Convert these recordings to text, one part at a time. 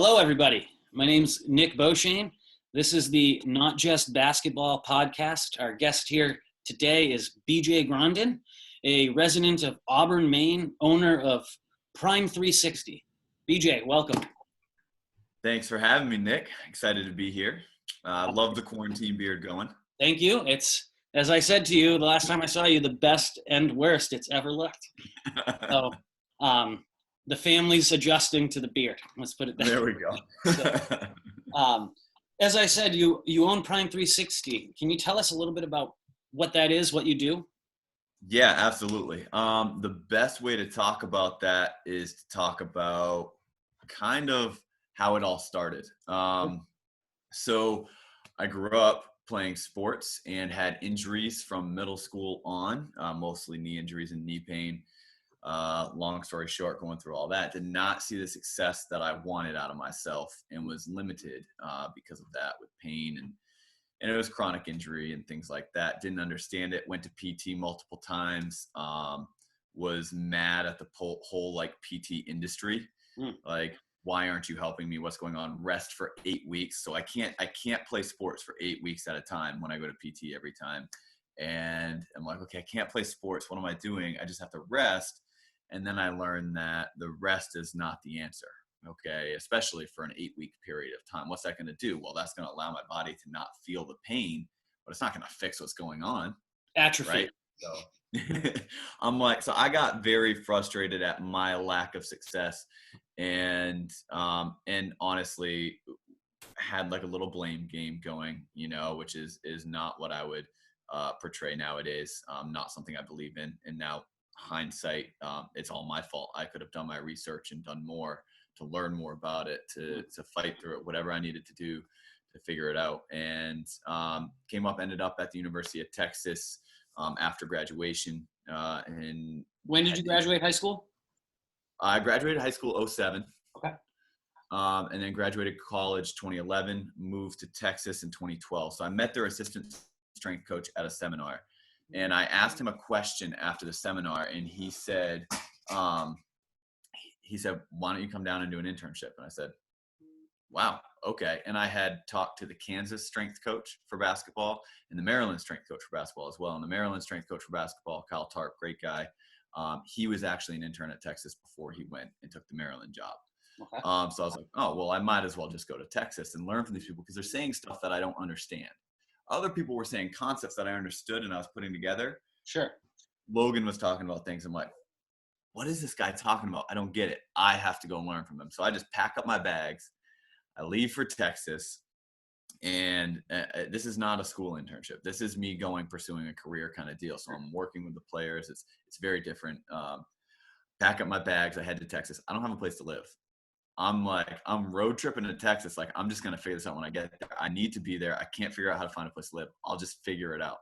Hello, everybody. My name's Nick Beauchesne. This is the Not Just Basketball podcast. Our guest here today is BJ Grondin, a resident of Auburn, Maine, owner of Prime 360. BJ, welcome. Thanks for having me, Nick. Excited to be here. Love the quarantine beard going. Thank you. It's, as I said to you the last time I saw you, the best and worst it's ever looked. So, the family's adjusting to the beard. Let's put it that way. There we go. So, as I said, you own Prime 360. Can you tell us a little bit about what that is, what you do? Yeah, absolutely. The best way to talk about that is to talk about kind of how it all started. So I grew up playing sports and had injuries from middle school on, mostly knee injuries and knee pain. Long story short, going through all that, did not see the success that I wanted out of myself and was limited because of that with pain and it was chronic injury and things like that. Didn't understand it. Went to PT multiple times. Was mad at the whole like PT industry. Like, why aren't you helping me? What's going on? Rest for 8 weeks. So I can't play sports for 8 weeks at a time when I go to PT every time. And I'm like, okay, I can't play sports. What am I doing? I just have to rest. And then I learned that the rest is not the answer. Okay. Especially for an 8-week period of time. What's that going to do? Well, that's going to allow my body to not feel the pain, but it's not going to fix what's going on. Atrophy. Right. So I'm like, so I got very frustrated at my lack of success and honestly had like a little blame game going, which is not what I would portray nowadays. Not something I believe in. And now hindsight, it's all my fault. I could have done my research and done more to learn more about it, to fight through it, whatever I needed to do to figure it out. And ended up at the University of Texas after graduation. And when did you graduate high school? I graduated high school 2007. Okay. And then graduated college 2011, moved to Texas in 2012. So I met their assistant strength coach at a seminar. And I asked him a question after the seminar, and he said, why don't you come down and do an internship? And I said, wow, okay. And I had talked to the Kansas strength coach for basketball and the Maryland strength coach for basketball as well. And the Maryland strength coach for basketball, Kyle Tarp, great guy. He was actually an intern at Texas before he went and took the Maryland job. Okay. So I was like, oh, well, I might as well just go to Texas and learn from these people because they're saying stuff that I don't understand. Other people were saying concepts that I understood and I was putting together. Sure. Logan was talking about things. I'm like, what is this guy talking about? I don't get it. I have to go learn from him. So I just pack up my bags. I leave for Texas. And this is not a school internship. This is me pursuing a career kind of deal. So I'm working with the players. It's very different. Pack up my bags. I head to Texas. I don't have a place to live. I'm road tripping to Texas. Like, I'm just going to figure this out when I get there. I need to be there. I can't figure out how to find a place to live. I'll just figure it out.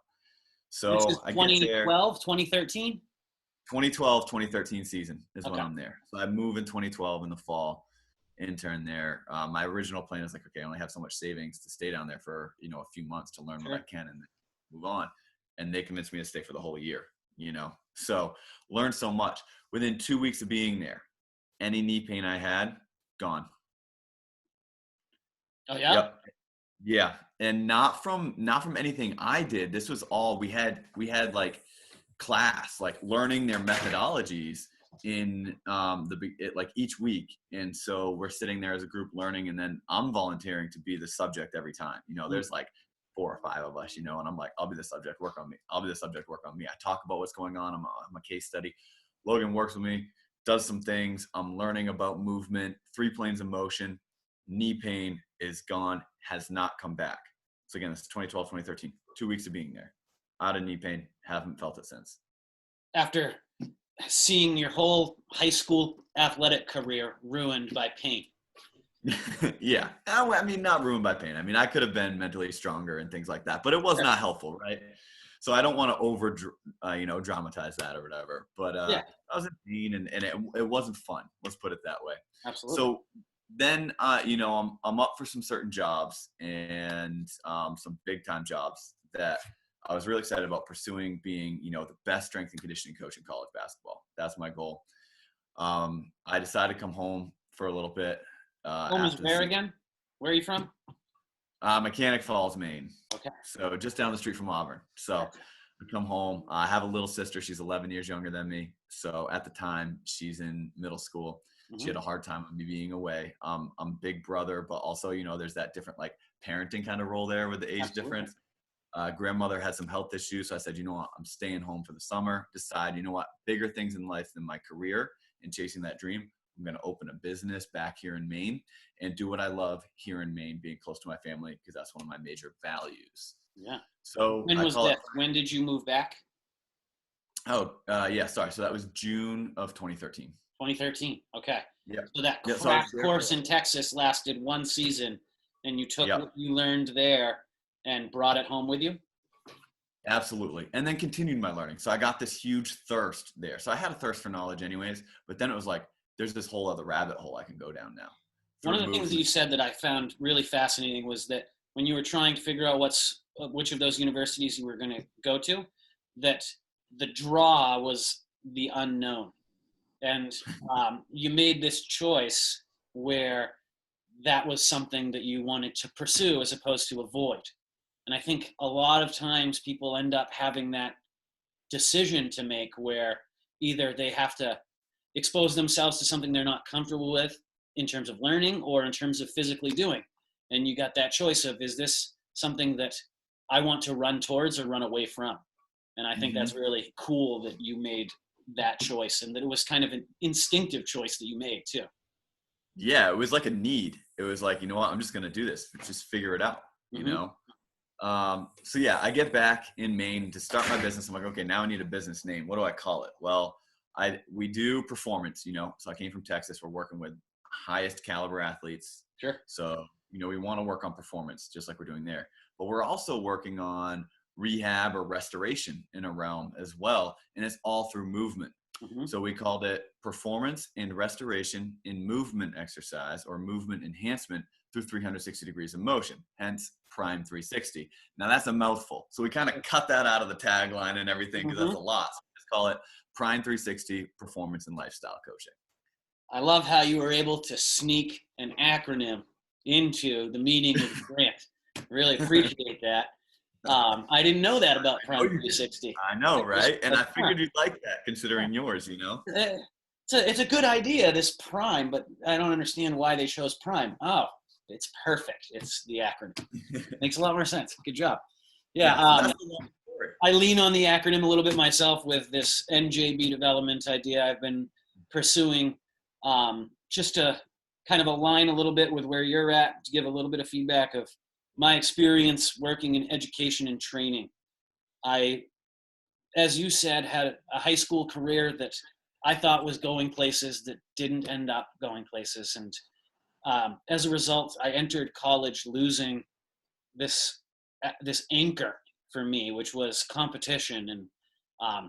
So I get there. 2012, 2013? 2012, 2013 season is when I'm there. So I move in 2012 in the fall, intern there. My original plan is like, okay, I only have so much savings to stay down there for, a few months to learn what I can and then move on. And they convinced me to stay for the whole year, So learned so much. Within 2 weeks of being there, any knee pain I had, gone. Oh yeah. Yep. Yeah. And not from anything I did. This was all we had like class, like learning their methodologies in like each week. And so we're sitting there as a group learning, and then I'm volunteering to be the subject every time. There's like 4 or 5 of us, and I'm like, I'll be the subject, work on me. I'll be the subject, work on me. I talk about what's going on. I'm a case study. Logan works with me, does some things. I'm learning about movement, 3 planes of motion. Knee pain is gone, has not come back. So again, this is 2012, 2013, 2 weeks of being there. Out of knee pain, haven't felt it since. After seeing your whole high school athletic career ruined by pain. Yeah. I mean, not ruined by pain. I mean, I could have been mentally stronger and things like that, but it was not helpful, right? So I don't want to dramatize that or whatever. But I was in pain and it wasn't fun. Let's put it that way. Absolutely. So then, I'm up for some certain jobs and some big time jobs that I was really excited about pursuing, being, the best strength and conditioning coach in college basketball. That's my goal. I decided to come home for a little bit. Home is where again? Where are you from? Mechanic Falls, Maine. Okay. So just down the street from Auburn. So I come home. I have a little sister. She's 11 years younger than me. So at the time, she's in middle school. Mm-hmm. She had a hard time with me being away. I'm big brother, but also, there's that different like parenting kind of role there with the age difference. Grandmother had some health issues. So I said, what, I'm staying home for the summer. Decide, what, bigger things in life than my career and chasing that dream. I'm going to open a business back here in Maine and do what I love here in Maine, being close to my family, because that's one of my major values. Yeah. So when was that? When did you move back? So that was June of 2013. 2013. Okay. Yeah. So that crash course in Texas lasted one season, and you took what you learned there and brought it home with you? Absolutely. And then continued my learning. So I got this huge thirst there. So I had a thirst for knowledge anyways, but then it was like, there's this whole other rabbit hole I can go down now. One of the things that you said that I found really fascinating was that when you were trying to figure out which of those universities you were going to go to, that the draw was the unknown. And you made this choice where that was something that you wanted to pursue as opposed to avoid. And I think a lot of times people end up having that decision to make where either they have to expose themselves to something they're not comfortable with in terms of learning or in terms of physically doing. And you got that choice of, is this something that I want to run towards or run away from? And I think that's really cool that you made that choice and that it was kind of an instinctive choice that you made too. Yeah, it was like a need. It was like, what, I'm just going to do this, just figure it out, So yeah, I get back in Maine to start my business. I'm like, okay, now I need a business name. What do I call it? Well, we do performance, so I came from Texas. We're working with highest caliber athletes. Sure. So, we want to work on performance just like we're doing there, but we're also working on rehab or restoration in a realm as well. And it's all through movement. Mm-hmm. So we called it performance and restoration in movement exercise or movement enhancement through 360 degrees of motion, hence Prime 360. Now that's a mouthful. So we kind of cut that out of the tagline and everything because that's a lot. So we just call it Prime 360 Performance and Lifestyle Coaching. I love how you were able to sneak an acronym into the meaning of the grant. Really appreciate that. I didn't know that about Prime 360. I know, right? And I figured you'd like that considering yours, It's a good idea, this Prime, but I don't understand why they chose Prime. Oh, it's perfect. It's the acronym. Makes a lot more sense. Good job. Yeah. I lean on the acronym a little bit myself with this NJB development idea I've been pursuing, just to kind of align a little bit with where you're at, to give a little bit of feedback of my experience working in education and training. I, as you said, had a high school career that I thought was going places that didn't end up going places. And as a result, I entered college losing this anchor for me, which was competition and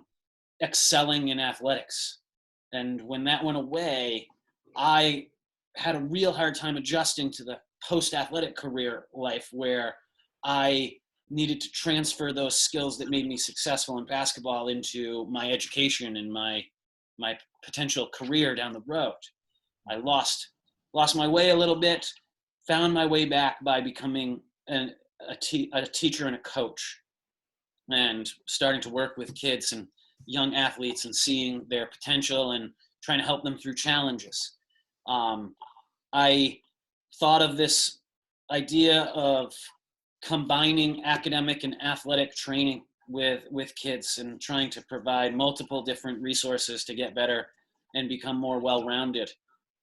excelling in athletics. And when that went away, I had a real hard time adjusting to the post-athletic career life where I needed to transfer those skills that made me successful in basketball into my education and my potential career down the road. I lost my way a little bit, found my way back by becoming a teacher and a coach and starting to work with kids and young athletes and seeing their potential and trying to help them through challenges. I thought of this idea of combining academic and athletic training with kids and trying to provide multiple different resources to get better and become more well-rounded.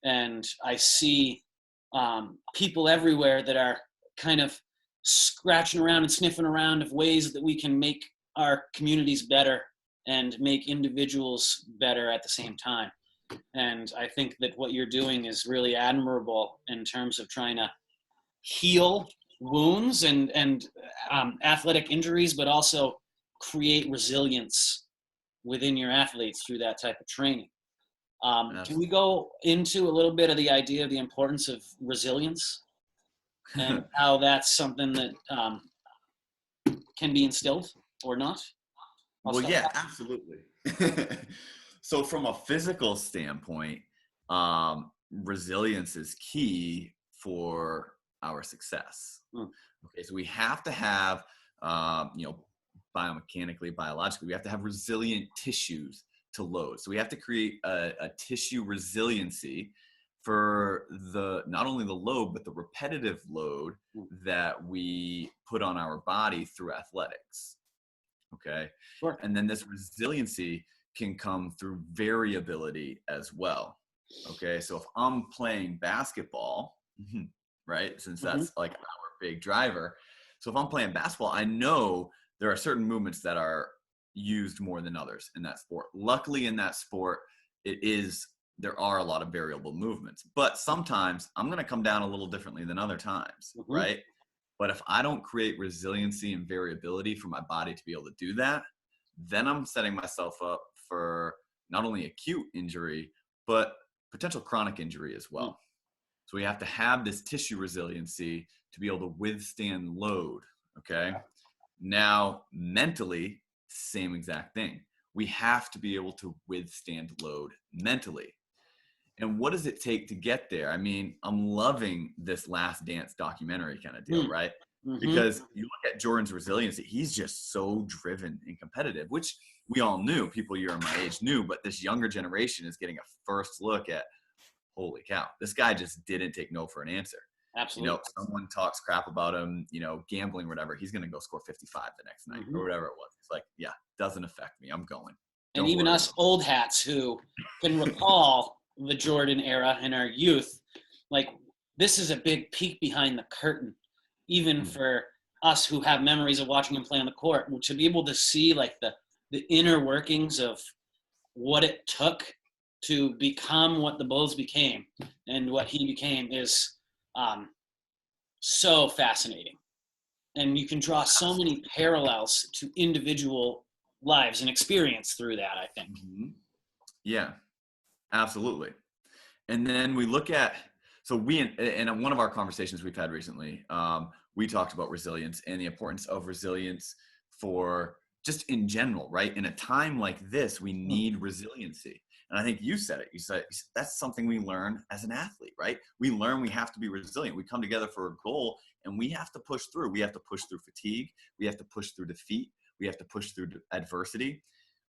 And I see people everywhere that are kind of scratching around and sniffing around of ways that we can make our communities better and make individuals better at the same time. And I think that what you're doing is really admirable in terms of trying to heal wounds and athletic injuries, but also create resilience within your athletes through that type of training. Can we go into a little bit of the idea of the importance of resilience and how that's something that can be instilled or not? Well, yeah, absolutely. So from a physical standpoint, resilience is key for our success. Okay, so we have to have, biomechanically, biologically, we have to have resilient tissues to load. So we have to create a tissue resiliency for not only the load, but the repetitive load that we put on our body through athletics. Okay. Sure. And then this resiliency can come through variability as well. Okay. So if I'm playing basketball, right, since that's like our big driver. So if I'm playing basketball, I know there are certain movements that are used more than others in that sport. Luckily in that sport, there are a lot of variable movements, but sometimes I'm going to come down a little differently than other times, right? But if I don't create resiliency and variability for my body to be able to do that, then I'm setting myself up for not only acute injury, but potential chronic injury as well. So we have to have this tissue resiliency to be able to withstand load, okay? Now, mentally, same exact thing. We have to be able to withstand load mentally. And what does it take to get there? I mean, I'm loving this Last Dance documentary kind of deal, right? Because you look at Jordan's resiliency, he's just so driven and competitive, which we all knew, people your my age knew, but this younger generation is getting a first look at, holy cow, this guy just didn't take no for an answer. Absolutely. Someone talks crap about him, gambling or whatever, he's going to go score 55 the next night or whatever it was. It's like, yeah, doesn't affect me. I'm going. And even us old hats who can recall the Jordan era in our youth, like this is a big peek behind the curtain, even for us who have memories of watching him play on the court, to be able to see like the inner workings of what it took to become what the Bulls became and what he became is so fascinating. And you can draw so many parallels to individual lives and experience through that, I think. Yeah, absolutely. And then we look at, so in one of our conversations we've had recently, we talked about resilience and the importance of resilience for just in general, right? In a time like this, we need resiliency. And I think you said it. You said that's something we learn as an athlete, right? We learn we have to be resilient. We come together for a goal and we have to push through. We have to push through fatigue. We have to push through defeat. We have to push through adversity.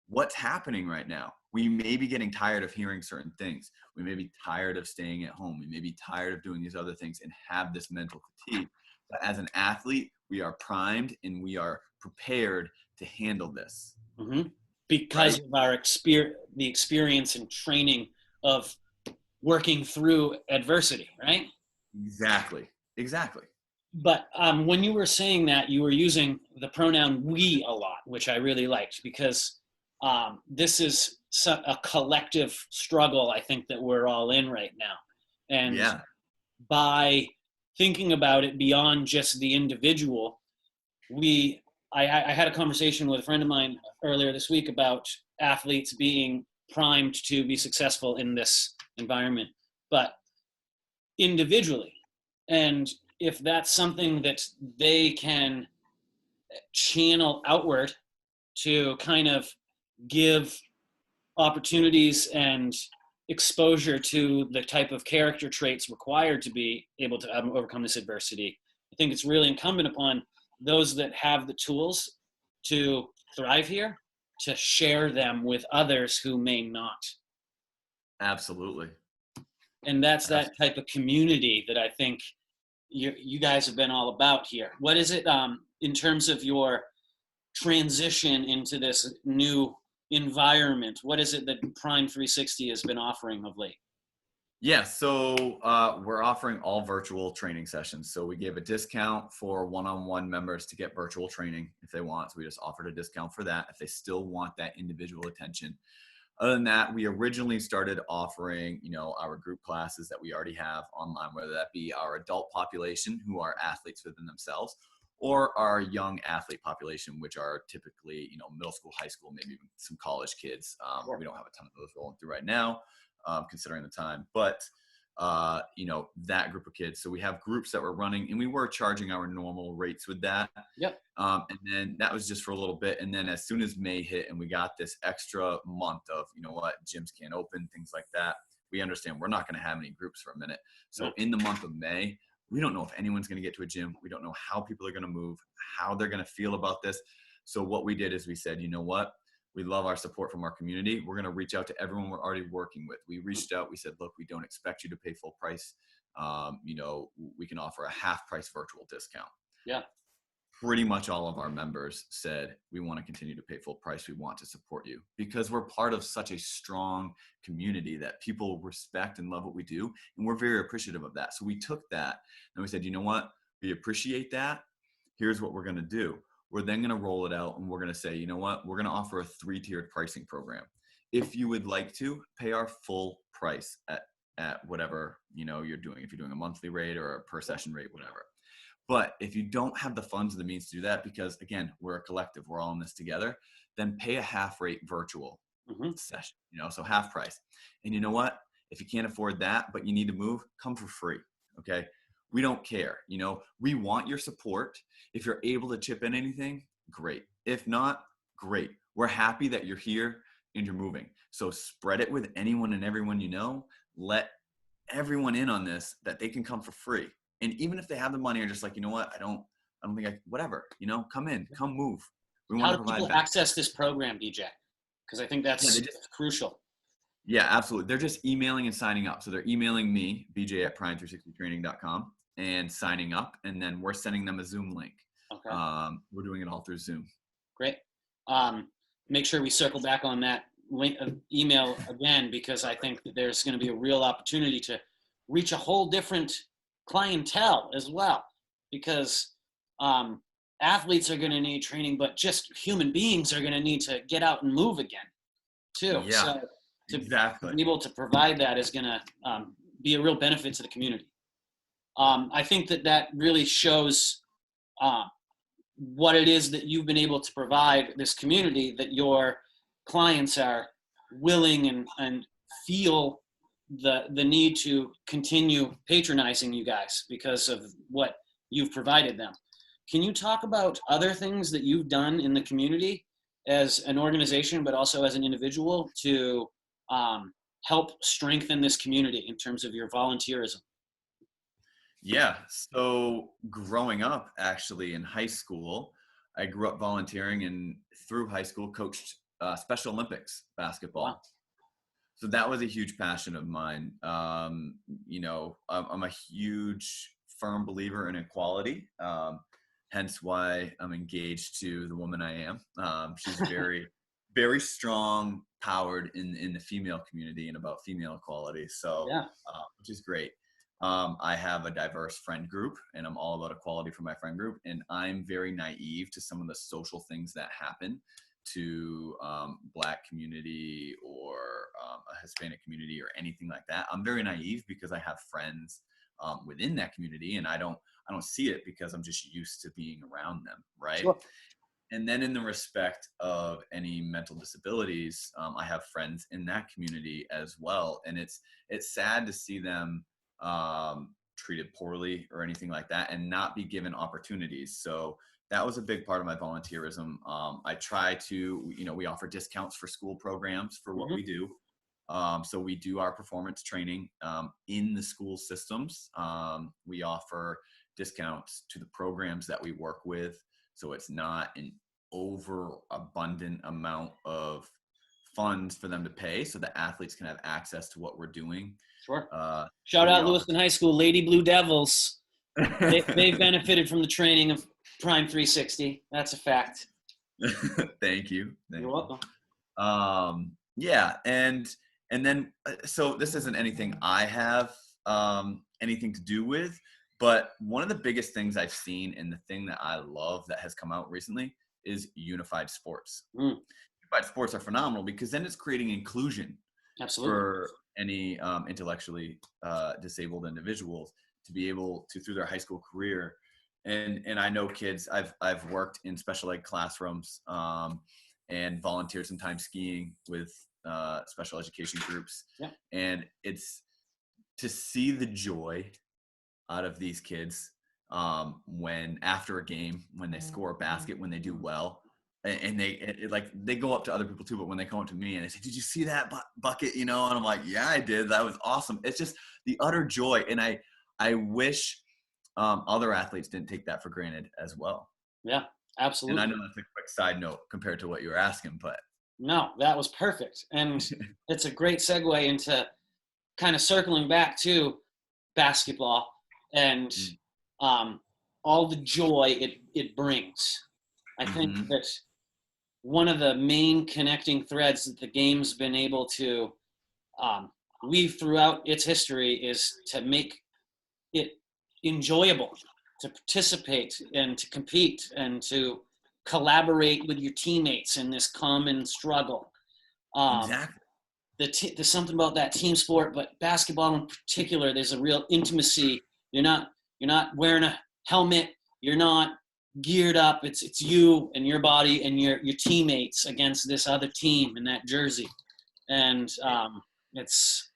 What's happening right now? We may be getting tired of hearing certain things. We may be tired of staying at home. We may be tired of doing these other things and have this mental fatigue. But as an athlete, we are primed and we are prepared to handle this. Because of our the experience and training of working through adversity, right? Exactly. But when you were saying that, you were using the pronoun we a lot, which I really liked, because this is a collective struggle, I think, that we're all in right now. And by thinking about it beyond just the individual, I had a conversation with a friend of mine earlier this week about athletes being primed to be successful in this environment, but individually. And if that's something that they can channel outward to kind of give opportunities and exposure to the type of character traits required to be able to overcome this adversity, I think it's really incumbent upon those that have the tools to thrive here to share them with others who may not. Absolutely. And that's that type of community that I think you guys have been all about here. What is it in terms of your transition into this new environment? What is it that Prime 360 has been offering of late? Yeah, so we're offering all virtual training sessions. So we gave a discount for one-on-one members to get virtual training if they want. So we just offered a discount for that if they still want that individual attention. Other than that, we originally started offering, our group classes that we already have online, whether that be our adult population who are athletes within themselves, or our young athlete population, which are typically, middle school, high school, maybe even some college kids. We don't have a ton of those rolling through right now. Considering the time, but that group of kids. So we have groups that we're running, and we were charging our normal rates with that. Yep. And then that was just for a little bit. And then as soon as May hit and we got this extra month of, gyms can't open, things like that, we understand we're not going to have any groups for a minute. So in the month of May, we don't know if anyone's going to get to a gym. We don't know how people are going to move, how they're going to feel about this. So what we did is we said, you know what? We love our support from our community. We're going to reach out to everyone we're already working with. We reached out. We said, look, we don't expect you to pay full price. You know, we can offer a half price virtual discount. Yeah. Pretty much all of our members said, we want to continue to pay full price. We want to support you because we're part of such a strong community that people respect and love what we do. And we're very appreciative of that. So we took that and we said, you know what? We appreciate that. Here's what we're going to do. We're then going to roll it out and we're going to say, you know what? We're going to offer a 3-tiered pricing program. If you would like to pay our full price at whatever, you know, you're doing, if you're doing a monthly rate or a per session rate, whatever. But if you don't have the funds or the means to do that, because again, we're a collective, we're all in this together, then pay a half rate virtual session, you know, so half price. And you know what? If you can't afford that, but you need to move, come for free. Okay. We don't care. You know, we want your support. If you're able to chip in anything, great. If not, great. We're happy that you're here and you're moving. So spread it with anyone and everyone you know. Let everyone in on this, that they can come for free. And even if they have the money or just like, you know what, I don't think whatever, you know, come in, come move. We want How to do provide people that. access this program, DJ? Because I think that's crucial. Yeah, absolutely. They're just emailing and signing up. So they're emailing me, bj@prime360training.com, and signing up. And then we're sending them a Zoom link. Okay. We're doing it all through Zoom. Great. Make sure we circle back on that link, email again, because I think that there's going to be a real opportunity to reach a whole different clientele as well, because athletes are going to need training, but just human beings are going to need to get out and move again too. Yeah, so to exactly. be able to provide that is going to be a real benefit to the community. I think that really shows what it is that you've been able to provide this community, that your clients are willing and feel the need to continue patronizing you guys because of what you've provided them. Can you talk about other things that you've done in the community as an organization, but also as an individual, to help strengthen this community in terms of your volunteerism? Yeah. So growing up, actually in high school, I grew up volunteering and through high school coached Special Olympics basketball. Wow. So that was a huge passion of mine. You know, I'm a huge firm believer in equality. Hence why I'm engaged to the woman I am. She's very, very strong, powered in the female community and about female equality. So, yeah. Which is great. I have a diverse friend group and I'm all about equality for my friend group. And I'm very naive to some of the social things that happen to Black community or a Hispanic community or anything like that. I'm very naive because I have friends within that community and I don't see it because I'm just used to being around them. Right. Sure. And then in the respect of any mental disabilities, I have friends in that community as well. And it's sad to see them treated poorly or anything like that and not be given opportunities. So that was a big part of my volunteerism. I try to, you know, we offer discounts for school programs for what we do. So we do our performance training in the school systems. We offer discounts to the programs that we work with. So it's not an overabundant amount of funds for them to pay so that athletes can have access to what we're doing. Sure. Shout out Lewiston High School, Lady Blue Devils. They've benefited from the training of Prime 360. That's a fact. Thank you. You're welcome. Yeah. And then, so this isn't anything I have anything to do with, but one of the biggest things I've seen and the thing that I love that has come out recently is unified sports. Unified sports are phenomenal because then it's creating inclusion. Absolutely. For any intellectually disabled individuals to be able to, through their high school career. And I know kids, I've worked in special ed classrooms and volunteered some time skiing with special education groups. Yeah. And it's to see the joy out of these kids when after a game, when they score a basket, when they do well, and they go up to other people too, but when they come up to me and they say, did you see that bucket, and I'm like, yeah, I did. That was awesome. It's just the utter joy. And I wish other athletes didn't take that for granted as well. Yeah, absolutely. And I know that's a quick side note compared to what you were asking, but no, that was perfect. And it's a great segue into kind of circling back to basketball and all the joy it brings. I think that one of the main connecting threads that the game's been able to weave throughout its history is to make it enjoyable to participate and to compete and to collaborate with your teammates in this common struggle. Exactly. There's something about that team sport, but basketball in particular, there's a real intimacy. You're not wearing a helmet. You're not geared up. It's you and your body and your teammates against this other team in that jersey. And it's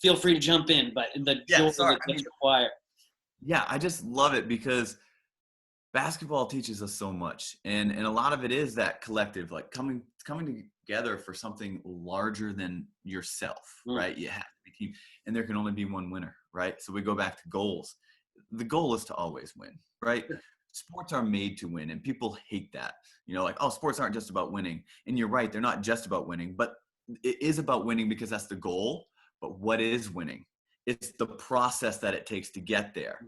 feel free to jump in, but the joy that's required. Yeah, I just love it because basketball teaches us so much, and a lot of it is that collective, like coming together for something larger than yourself, right? You have to be team, and there can only be one winner, right? So we go back to goals. The goal is to always win, right? Sports are made to win, and people hate that. Like, oh, sports aren't just about winning. And you're right, they're not just about winning, but it is about winning because that's the goal. But what is winning? It's the process that it takes to get there.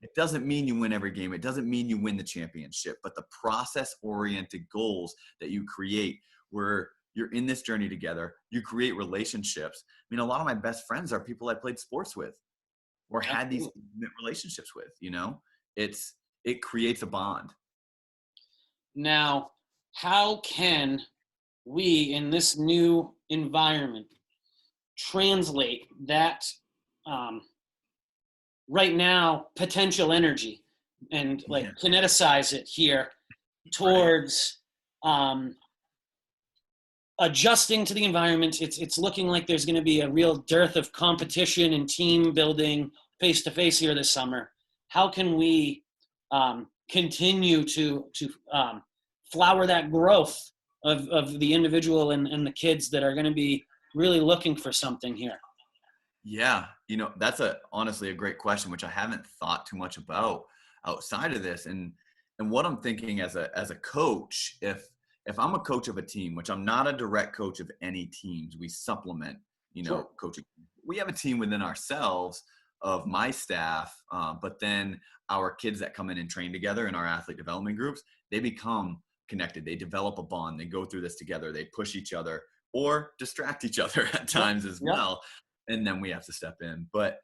It doesn't mean you win every game. It doesn't mean you win the championship, but the process-oriented goals that you create where you're in this journey together, you create relationships. I mean, a lot of my best friends are people I played sports with or had these relationships with, it creates a bond. Now, how can we in this new environment translate that right now potential energy and kineticize it here towards adjusting to the environment? It's looking like there's going to be a real dearth of competition and team building face-to-face here this summer. How can we continue to flower that growth of the individual and the kids that are going to be really looking for something here? Yeah, that's honestly a great question, which I haven't thought too much about outside of this. And what I'm thinking as a coach, if I'm a coach of a team, which I'm not a direct coach of any teams, we supplement, Sure. coaching. We have a team within ourselves of my staff, but then our kids that come in and train together in our athlete development groups, they become connected. They develop a bond. They go through this together. They push each other or distract each other at times as well. And then we have to step in. But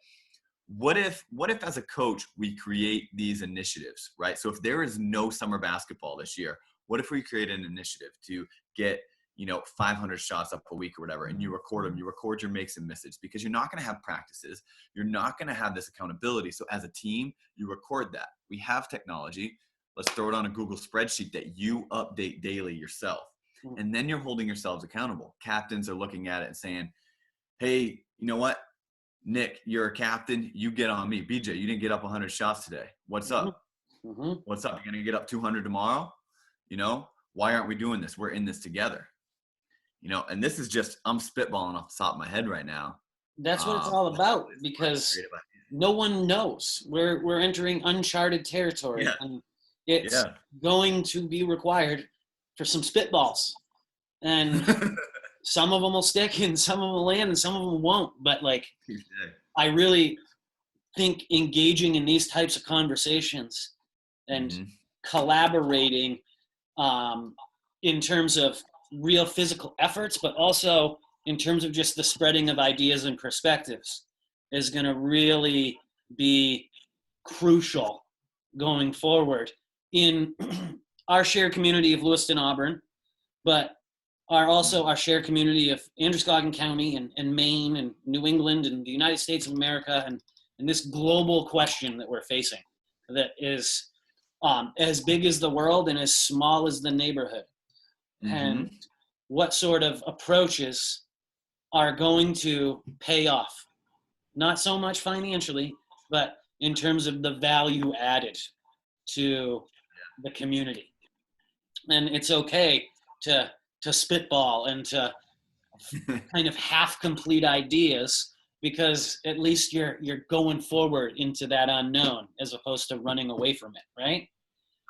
what if as a coach, we create these initiatives, right? So if there is no summer basketball this year, what if we create an initiative to get, 500 shots up a week or whatever, and you record your makes and misses, because you're not going to have practices. You're not going to have this accountability. So as a team, you record that. We have technology. Let's throw it on a Google spreadsheet that you update daily yourself. And then you're holding yourselves accountable. Captains are looking at it and saying, hey, you know what? Nick, you're a captain. You get on me. BJ, you didn't get up 100 shots today. What's up? What's up? You're going to get up 200 tomorrow? Why aren't we doing this? We're in this together. And this is just, I'm spitballing off the top of my head right now. That's what it's all about, because no one knows. We're entering uncharted territory, and it's going to be required for some spitballs. And some of them will stick and some of them will land and some of them won't. But I really think engaging in these types of conversations and collaborating in terms of real physical efforts, but also in terms of just the spreading of ideas and perspectives is going to really be crucial going forward in our shared community of Lewiston, Auburn, but our shared community of Androscoggin County and Maine and New England and the United States of America, and this global question that we're facing that is as big as the world and as small as the neighborhood. And what sort of approaches are going to pay off, not so much financially, but in terms of the value added to the community. and it's okay to spitball and to kind of half complete ideas, because at least you're going forward into that unknown as opposed to running away from it, right?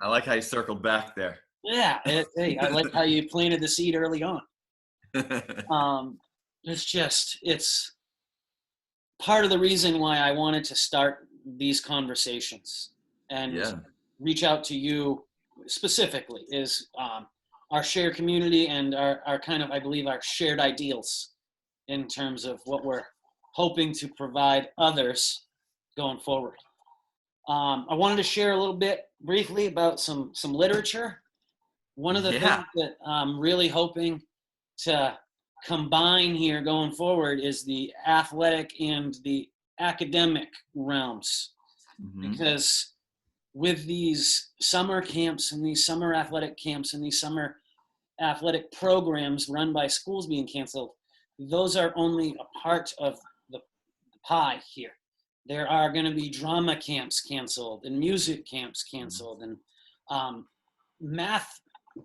I like how you circled back there. Yeah, hey, I like how you planted the seed early on. It's part of the reason why I wanted to start these conversations and reach out to you specifically is our shared community and our kind of, I believe, our shared ideals in terms of what we're hoping to provide others going forward. I wanted to share a little bit briefly about some literature. One of the things that I'm really hoping to combine here going forward is the athletic and the academic realms, because with these summer camps and these summer athletic camps and these summer athletic programs run by schools being canceled, those are only a part of the pie here. There are going to be drama camps canceled and music camps canceled and math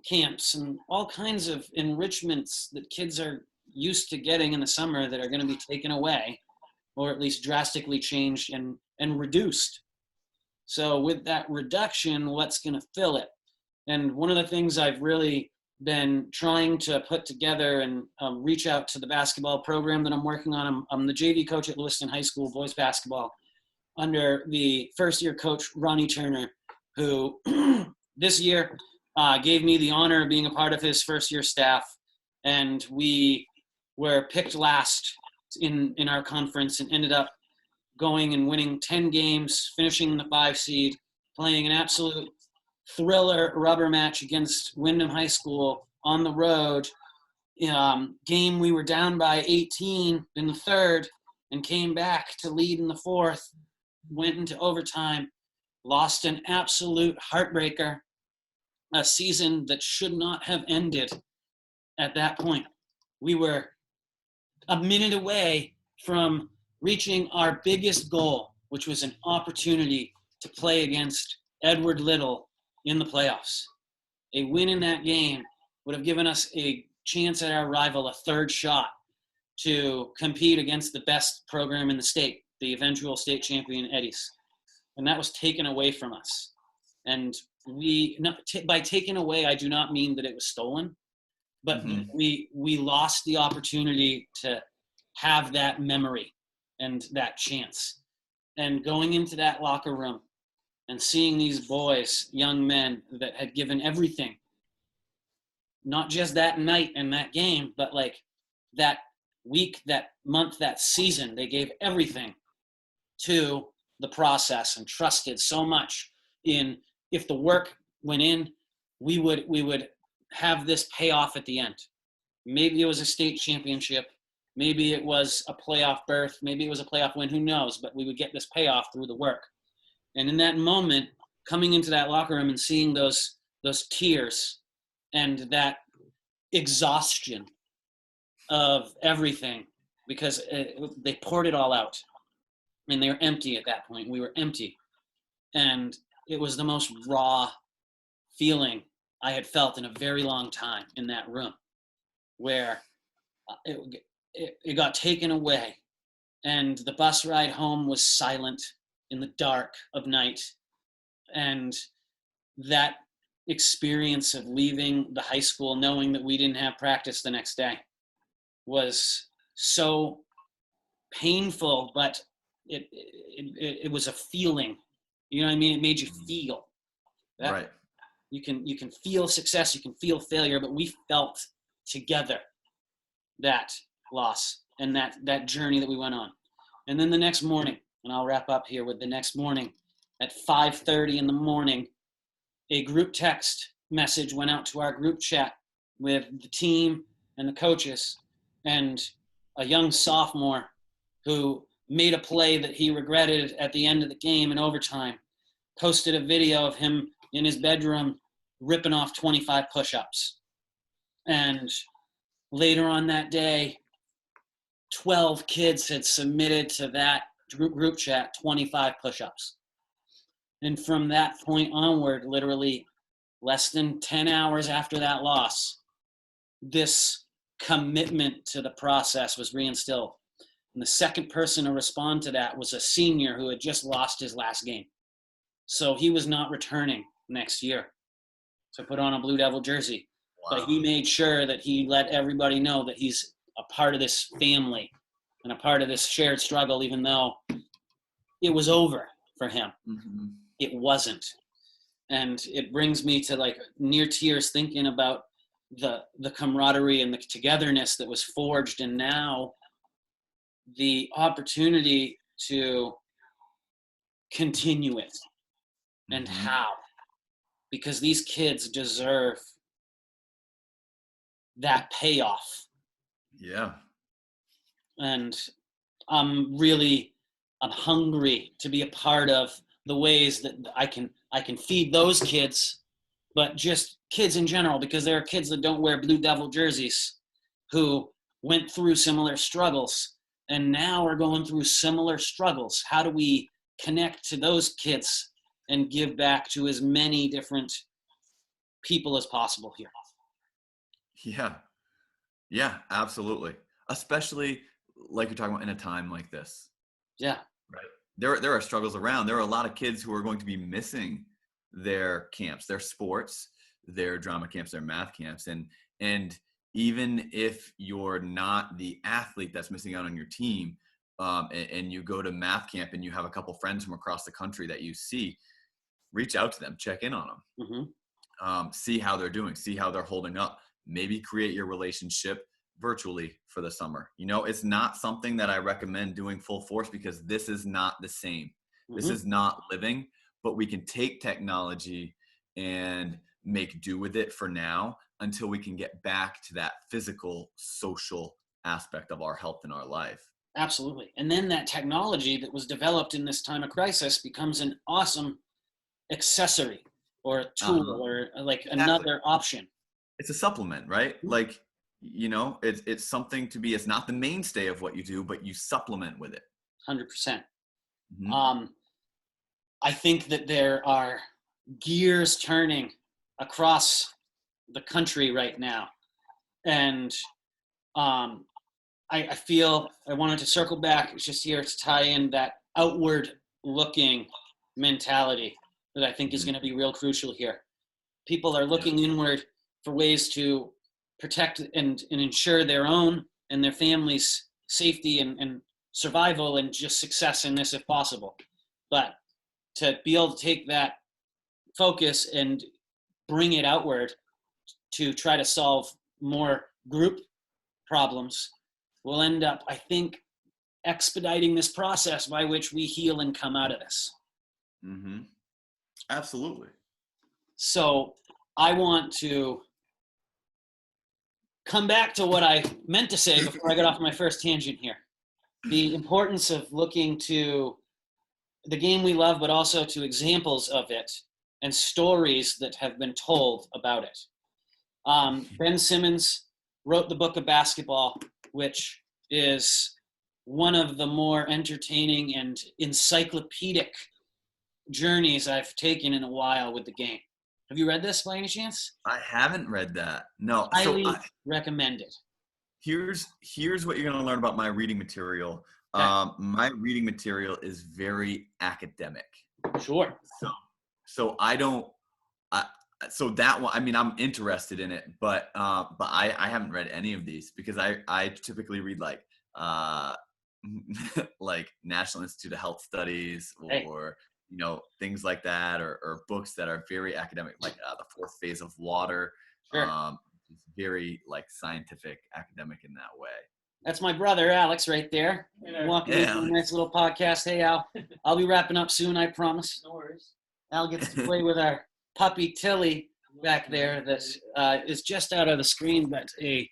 camps and all kinds of enrichments that kids are used to getting in the summer that are going to be taken away, or at least drastically changed and reduced. So with that reduction, what's going to fill it? And one of the things I've really been trying to put together and reach out to the basketball program that I'm working on. I'm the JV coach at Lewiston High School boys basketball under the first-year coach, Ronnie Turner, who this year gave me the honor of being a part of his first-year staff. And we were picked last in our conference and ended up going and winning 10 games, finishing the 5 seed, playing an absolute thriller rubber match against Wyndham High School on the road. Game we were down by 18 in the third and came back to lead in the fourth, went into overtime, lost an absolute heartbreaker, a season that should not have ended at that point. We were a minute away from reaching our biggest goal, which was an opportunity to play against Edward Little in the playoffs. A win in that game would have given us a chance at our rival, a third shot to compete against the best program in the state, the eventual state champion Eddies. And that was taken away from us. And by taken away, I do not mean that it was stolen, but we lost the opportunity to have that memory and that chance. And going into that locker room and seeing these boys, young men that had given everything, not just that night and that game, but like that week, that month, that season, they gave everything to the process and trusted so much in, if the work went in, we would have this payoff at the end. Maybe it was a state championship. Maybe it was a playoff berth. Maybe it was a playoff win. Who knows? But we would get this payoff through the work. And in that moment, coming into that locker room and seeing those tears and that exhaustion of everything, because they poured it all out. And they were empty at that point. We were empty. And it was the most raw feeling I had felt in a very long time in that room, where it got taken away. And the bus ride home was silent in the dark of night. And that experience of leaving the high school knowing that we didn't have practice the next day was so painful, but it was a feeling. You know what I mean? It made you feel. Right. You can feel success, you can feel failure, but we felt together that loss and that journey that we went on. And then the next morning, and I'll wrap up here with the next morning, at 5:30 in the morning, a group text message went out to our group chat with the team and the coaches, and a young sophomore who made a play that he regretted at the end of the game in overtime posted a video of him in his bedroom ripping off 25 push-ups. And later on that day, 12 kids had submitted to that group chat 25 push-ups. And from that point onward, literally less than 10 hours after that loss, this commitment to the process was reinstilled. And the second person to respond to that was a senior who had just lost his last game. So he was not returning next year to put on a Blue Devil jersey. Wow. But he made sure that he let everybody know that he's a part of this family and a part of this shared struggle, even though it was over for him. Mm-hmm. It wasn't. And it brings me to like near tears thinking about the camaraderie and the togetherness that was forged, and now the opportunity to continue it. And mm-hmm. how? Because these kids deserve that payoff. Yeah. And I'm hungry to be a part of the ways that I can feed those kids, but just kids in general, because there are kids that don't wear Blue Devil jerseys who went through similar struggles and now are going through similar struggles. How do we connect to those kids and give back to as many different people as possible here? Yeah, absolutely. Especially like you're talking about in a time like this. Yeah. Right. There are struggles around. There are a lot of kids who are going to be missing their camps, their sports, their drama camps, their math camps. And even if you're not the athlete that's missing out on your team, and you go to math camp and you have a couple friends from across the country that you see, reach out to them, check in on them, mm-hmm. See how they're doing, see how they're holding up, maybe create your relationship virtually for the summer. You know, it's not something that I recommend doing full force because this is not the same. Mm-hmm. This is not living, but we can take technology and make do with it for now until we can get back to that physical, social aspect of our health in our life. Absolutely. And then that technology that was developed in this time of crisis becomes an awesome accessory or a tool or like another option. It's a supplement, right? Mm-hmm. Like, you know, it's something to be, it's not the mainstay of what you do, but you supplement with it. 100%. Mm-hmm. I think that there are gears turning across the country right now. And I feel I wanted to circle back just here to tie in that outward looking mentality that I think is going to be real crucial here. People are looking inward for ways to protect and ensure their own and their families' safety and survival and just success in this if possible. But to be able to take that focus and bring it outward to try to solve more group problems will end up, I think, expediting this process by which we heal and come out of this. Mm-hmm. Absolutely. So I want to come back to what I meant to say before I got off my first tangent here. The importance of looking to the game we love, but also to examples of it and stories that have been told about it. Ben Simmons wrote the book of basketball, which is one of the more entertaining and encyclopedic journeys I've taken in a while with the game. Have you read this by any chance? I haven't read that. No. Highly recommend it. Here's what you're going to learn about my reading material. Okay. My reading material is very academic. Sure. So so that one, I mean, I'm interested in it, but I haven't read any of these because I typically read like like National Institute of Health Studies or you know, things like that, or books that are very academic, like The Fourth Phase of Water. Sure. Very like scientific, academic in that way. That's my brother, Alex, right there. Walking into a nice little podcast. Hey, Al. I'll be wrapping up soon, I promise. No worries. Al gets to play with our puppy, Tilly, back there that is just out of the screen, but a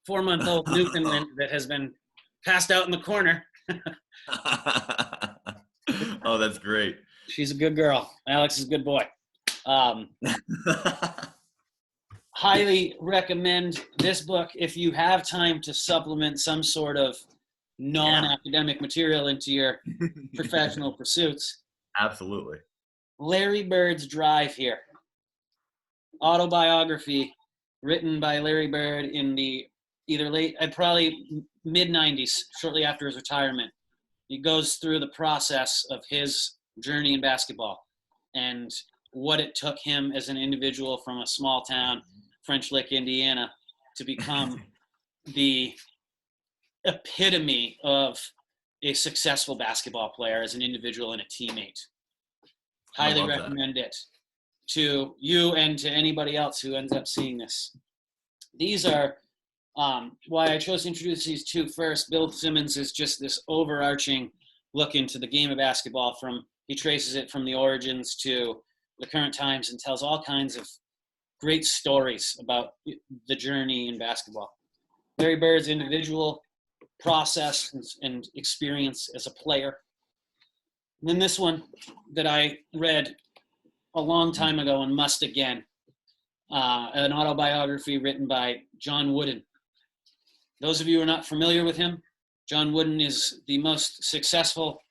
4-month-old Newfoundland that has been passed out in the corner. Oh, that's great. She's a good girl. Alex is a good boy. Highly recommend this book if you have time to supplement some sort of non-academic material into your professional pursuits. Absolutely. Larry Bird's drive here autobiography written by Larry Bird in the probably mid-90s, shortly after his retirement. He goes through the process of his journey in basketball and what it took him as an individual from a small town, French Lick, Indiana, to become the epitome of a successful basketball player as an individual and a teammate. Highly recommend it to you and to anybody else who ends up seeing this. These are why I chose to introduce these two first. Bill Simmons is just this overarching look into the game of basketball. He traces it from the origins to the current times and tells all kinds of great stories about the journey in basketball. Larry Bird's individual process and experience as a player. And then this one that I read a long time ago and must again, an autobiography written by John Wooden. Those of you who are not familiar with him, John Wooden is the most successful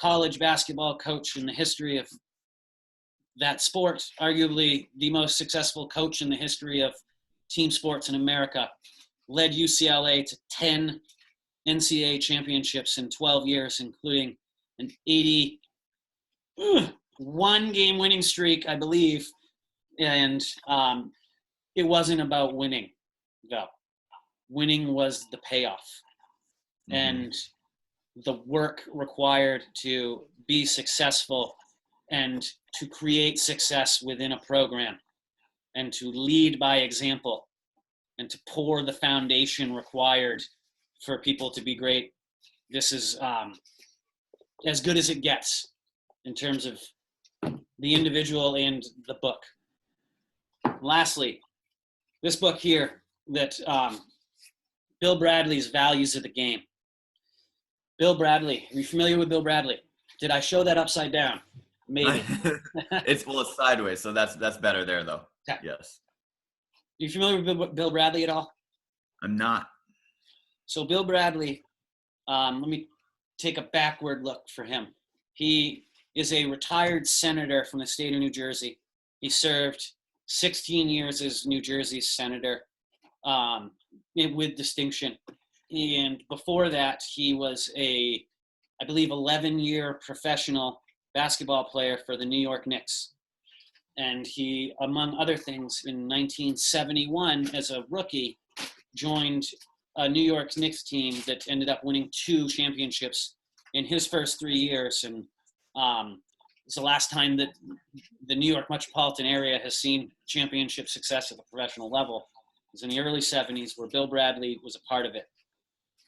college basketball coach in the history of that sport, arguably the most successful coach in the history of team sports in America. Led UCLA to 10 NCAA championships in 12 years, including an 81-game winning streak, I believe. And it wasn't about winning, though. Winning was the payoff. Mm-hmm. And the work required to be successful and to create success within a program and to lead by example and to pour the foundation required for people to be great. This is as good as it gets in terms of the individual and the book. Lastly, this book here that Bill Bradley's Values of the Game. Bill Bradley, are you familiar with Bill Bradley? Did I show that upside down? Maybe. It's sideways, so that's better there, though. Okay. Yes. Are you familiar with Bill Bradley at all? I'm not. So Bill Bradley, let me take a backward look for him. He is a retired senator from the state of New Jersey. He served 16 years as New Jersey's senator with distinction. And before that, he was I believe, 11-year professional basketball player for the New York Knicks. And he, among other things, in 1971, as a rookie, joined a New York Knicks team that ended up winning 2 championships in his first 3 years. And it's the last time that the New York metropolitan area has seen championship success at the professional level. It was in the early 70s where Bill Bradley was a part of it.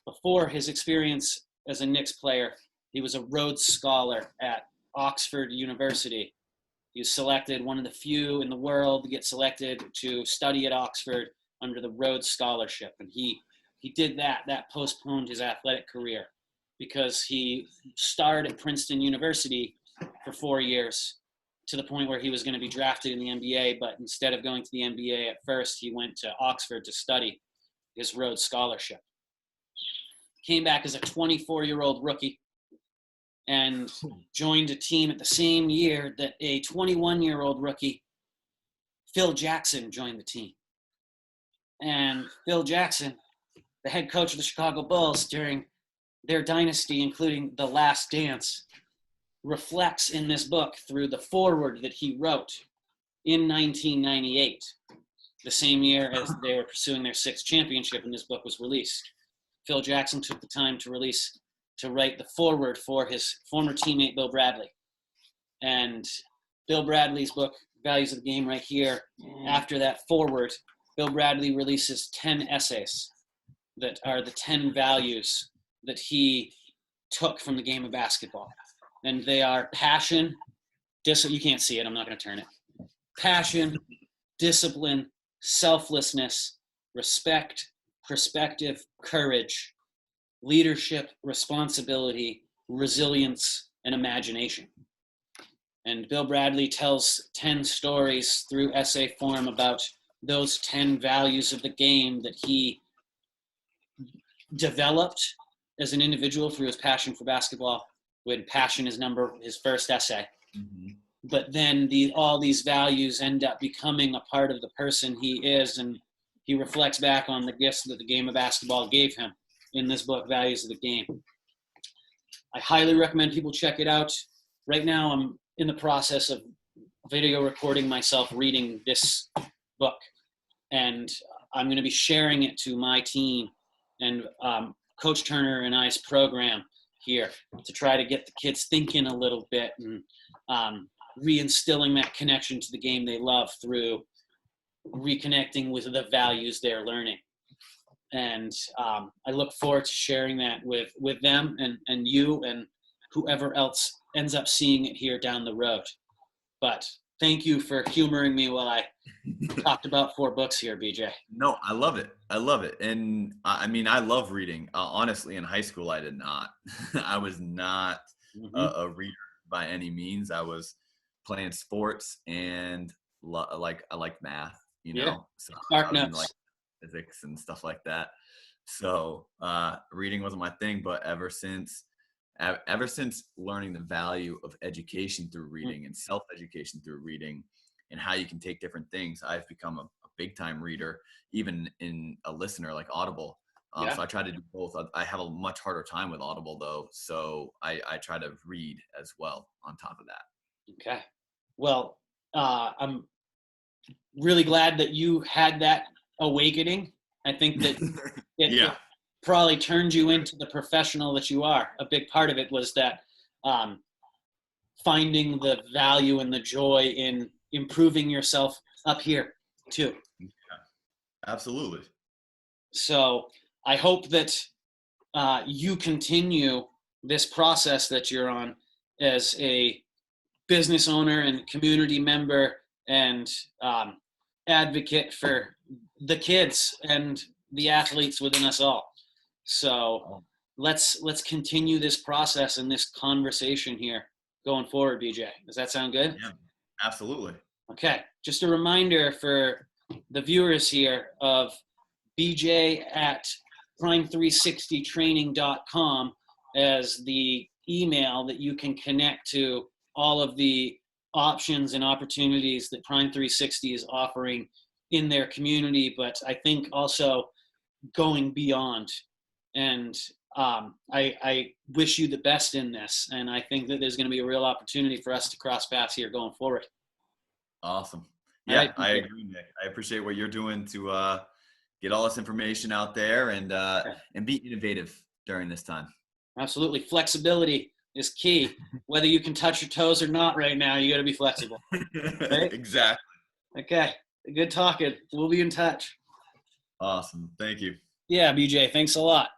Before his experience as a Knicks player, he was a Rhodes Scholar at Oxford University. He was selected, one of the few in the world to get selected to study at Oxford under the Rhodes Scholarship. And he did that. That postponed his athletic career because he starred at Princeton University for 4 years to the point where he was going to be drafted in the NBA. But instead of going to the NBA at first, he went to Oxford to study his Rhodes Scholarship. Came back as a 24-year-old rookie and joined a team at the same year that a 21-year-old rookie, Phil Jackson, joined the team. And Phil Jackson, the head coach of the Chicago Bulls during their dynasty, including The Last Dance, reflects in this book through the foreword that he wrote in 1998, the same year as they were pursuing their 6th championship and this book was released. Phil Jackson took the time to write the foreword for his former teammate, Bill Bradley. And Bill Bradley's book, Values of the Game, right here, after that foreword, Bill Bradley releases 10 essays that are the 10 values that he took from the game of basketball. And they are passion, you can't see it, I'm not going to turn it. Passion, discipline, selflessness, respect, perspective, courage, leadership, responsibility, resilience, and imagination. And Bill Bradley tells 10 stories through essay form about those 10 values of the game that he developed as an individual through his passion for basketball, when passion is his first essay. Mm-hmm. but then all these values end up becoming a part of the person he is, and he reflects back on the gifts that the game of basketball gave him in this book, Values of the Game. I highly recommend people check it out. Right now, I'm in the process of video recording myself reading this book, and I'm going to be sharing it to my team and Coach Turner and I's program here to try to get the kids thinking a little bit and reinstilling that connection to the game they love through reconnecting with the values they're learning. And I look forward to sharing that with them and you and whoever else ends up seeing it here down the road. But thank you for humoring me while I talked about 4 books here, BJ. No, I love it. I love it. And I mean, I love reading. Honestly, in high school, I did not. I was not a reader by any means. I was playing sports and I like math, you know. Yeah. So Spark I was into, notes. like physics and stuff like that. So reading wasn't my thing, but ever since learning the value of education through reading and self-education through reading and how you can take different things, I've become a big time reader, even in a listener like Audible. So I try to do both. I have a much harder time with Audible though. So I try to read as well on top of that. Okay. Well, I'm really glad that you had that awakening. I think that it probably turned you into the professional that you are. A big part of it was that finding the value and the joy in improving yourself up here too. Yeah, absolutely. So I hope that you continue this process that you're on as a business owner and community member and advocate for the kids and the athletes within us all. So let's continue this process and this conversation here going forward, BJ. Does that sound good? Yeah, absolutely. Okay. Just a reminder for the viewers here of BJ at prime360training.com as the email that you can connect to all of the options and opportunities that Prime 360 is offering in their community, but I think also going beyond. And I wish you the best in this, and I think that there's going to be a real opportunity for us to cross paths here going forward. Awesome. Yeah, right, I agree, Nick. I appreciate what you're doing to get all this information out there and be innovative during this time. Absolutely. Flexibility is key. Whether you can touch your toes or not right now, you got to be flexible. Right? Exactly. Okay. Good talking. We'll be in touch. Awesome. Thank you. Yeah, BJ. Thanks a lot.